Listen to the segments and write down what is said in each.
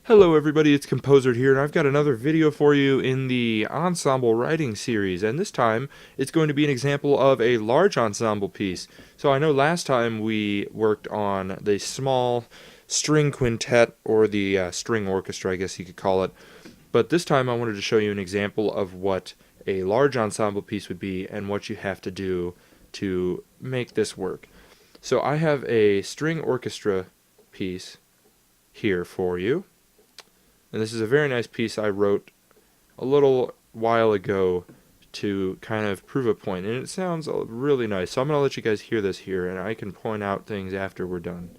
Hello everybody, it's Composered here, and I've got another video for you in the ensemble writing series, and this time it's going to be an example of a large ensemble piece. So I know last time we worked on the small string quintet, or the string orchestra, I guess you could call it, but this time I wanted to show you an example of what a large ensemble piece would be and what you have to do to make this work. So I have a string orchestra piece here for you. And this is a very nice piece I wrote a little while ago to kind of prove a point. And it sounds really nice. So I'm going to let you guys hear this here, and I can point out things after we're done.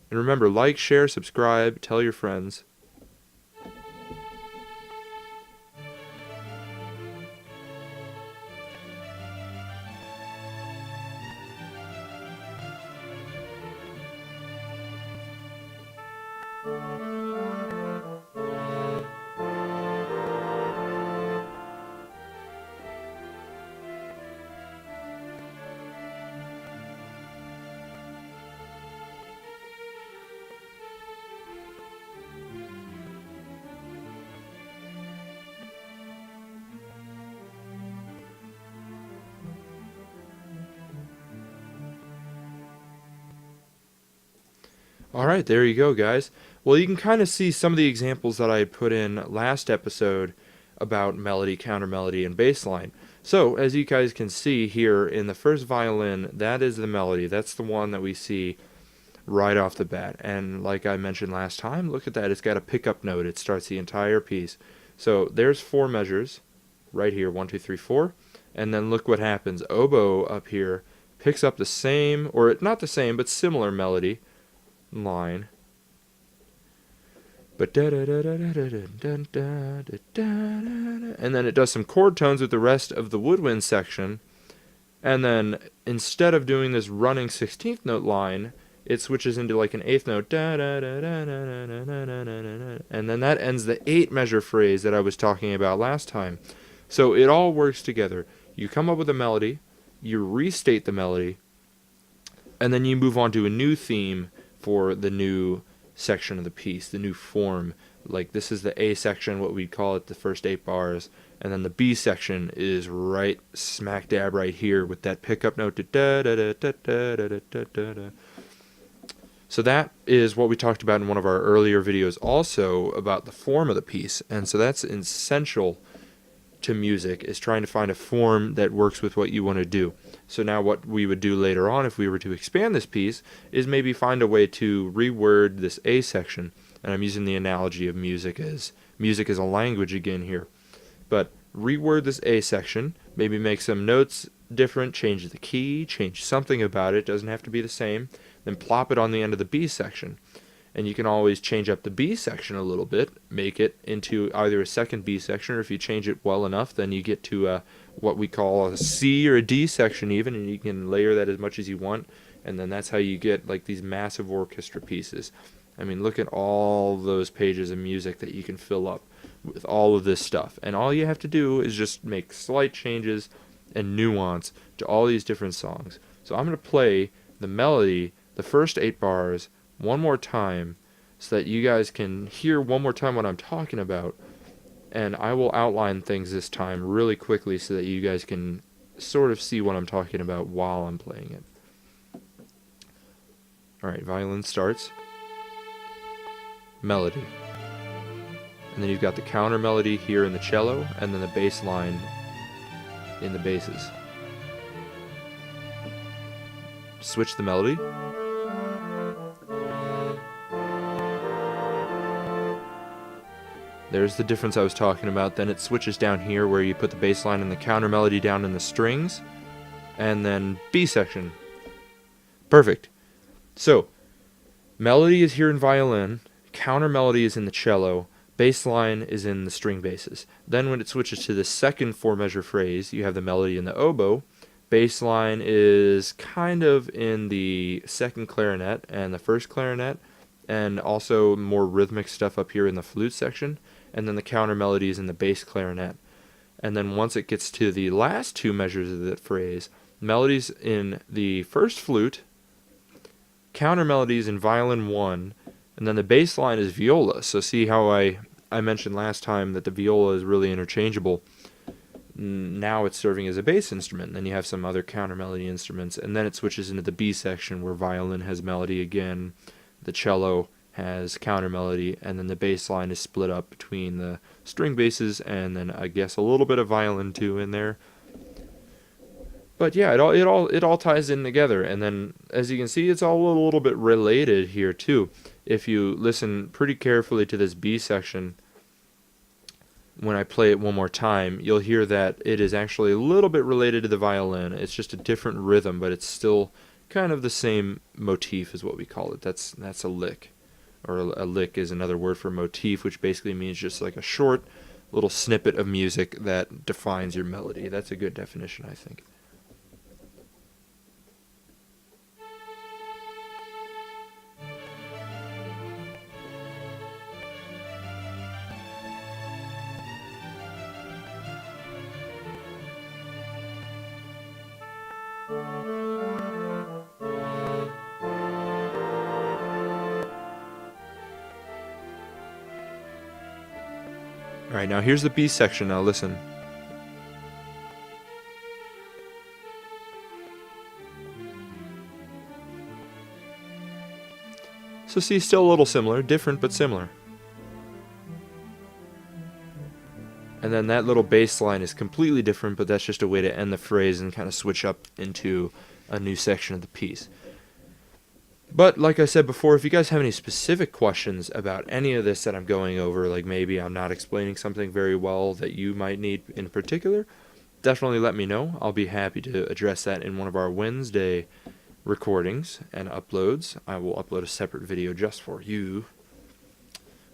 And remember, like, share, subscribe, tell your friends. Alright, there you go, guys. Well, you can kind of see some of the examples that I had put in last episode about melody, counter melody, and bass line. So, as you guys can see here in the first violin, that is the melody. That's the one that we see right off the bat. And like I mentioned last time, look at that. It's got a pickup note. It starts the entire piece. So there's 4 measures right here, 1, 2, 3, 4. And then look what happens. Oboe up here picks up the same, or not the same, but similar melody line. But and then it does some chord tones with the rest of the woodwind section. And then instead of doing this running 16th note line, it switches into like an 8th note. And then that ends the 8 measure phrase that I was talking about last time. So it all works together. You come up with a melody, you restate the melody, and then you move on to a new theme for the new section of the piece, the new form. Like this is the A section, what we call it, the first 8 bars, and then the B section is right smack dab right here with that pickup note. So that is what we talked about in one of our earlier videos also about the form of the piece, and so that's essential to music, is trying to find a form that works with what you want to do. So now what we would do later on if we were to expand this piece is maybe find a way to reword this A section, and I'm using the analogy of music as a language again here, but reword this A section, maybe make some notes different, change the key, change something about it, doesn't have to be the same, then plop it on the end of the B section. And you can always change up the B section a little bit, make it into either a second B section, or if you change it well enough, then you get to what we call a C or a D section even, and you can layer that as much as you want, and then that's how you get like these massive orchestra pieces. I mean, look at all those pages of music that you can fill up with all of this stuff. And all you have to do is just make slight changes and nuance to all these different songs. So I'm going to play the melody, the first 8 bars, one more time so that you guys can hear one more time what I'm talking about, and I will outline things this time really quickly so that you guys can sort of see what I'm talking about while I'm playing it. Alright, violin starts, melody, and then you've got the counter melody here in the cello, and then the bass line in the basses. Switch the melody. There's the difference I was talking about. Then it switches down here where you put the bass line and the counter melody down in the strings, and then B section. Perfect. So melody is here in violin, counter melody is in the cello, bass line is in the string basses. Then when it switches to the second 4 measure phrase, you have the melody in the oboe. Bass line is kind of in the second clarinet and the first clarinet, and also more rhythmic stuff up here in the flute section, and then the counter melody is in the bass clarinet. And then once it gets to the last 2 measures of that phrase, melodies in the first flute, counter melodies in violin 1, And then the bass line is viola. So see how I mentioned last time that the viola is really interchangeable. Now it's serving as a bass instrument. Then you have some other counter melody instruments, and then it switches into the B section where violin has melody again, the cello has counter melody, and then the bass line is split up between the string basses and then I guess a little bit of violin too in there. But yeah, it all ties in together, and then as you can see, it's all a little bit related here too. If you listen pretty carefully to this B section, when I play it one more time, you'll hear that it is actually a little bit related to the violin. It's just a different rhythm, but it's still kind of the same motif is what we call it. That's a lick. Or a lick is another word for motif, which basically means just like a short little snippet of music that defines your melody. That's a good definition, I think. Alright, now here's the B section. Now listen. So see, still a little similar, different but similar. And then that little bass line is completely different, but that's just a way to end the phrase and kind of switch up into a new section of the piece. But like I said before, if you guys have any specific questions about any of this that I'm going over, like maybe I'm not explaining something very well that you might need in particular, definitely let me know. I'll be happy to address that in one of our Wednesday recordings and uploads. I will upload a separate video just for you.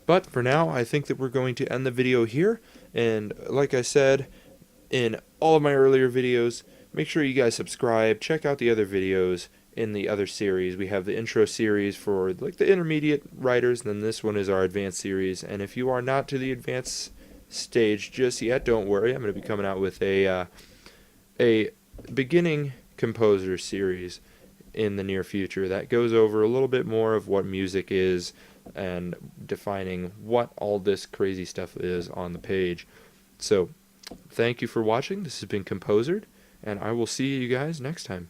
But for now, I think that we're going to end the video here. And like I said in all of my earlier videos, make sure you guys subscribe, check out the other videos in the other series. We have the intro series for like the intermediate writers, and then this one is our advanced series. And if you are not to the advanced stage just yet, don't worry. I'm going to be coming out with a beginning composer series in the near future that goes over a little bit more of what music is and defining what all this crazy stuff is on the page. So thank you for watching. This has been Composered, and I will see you guys next time.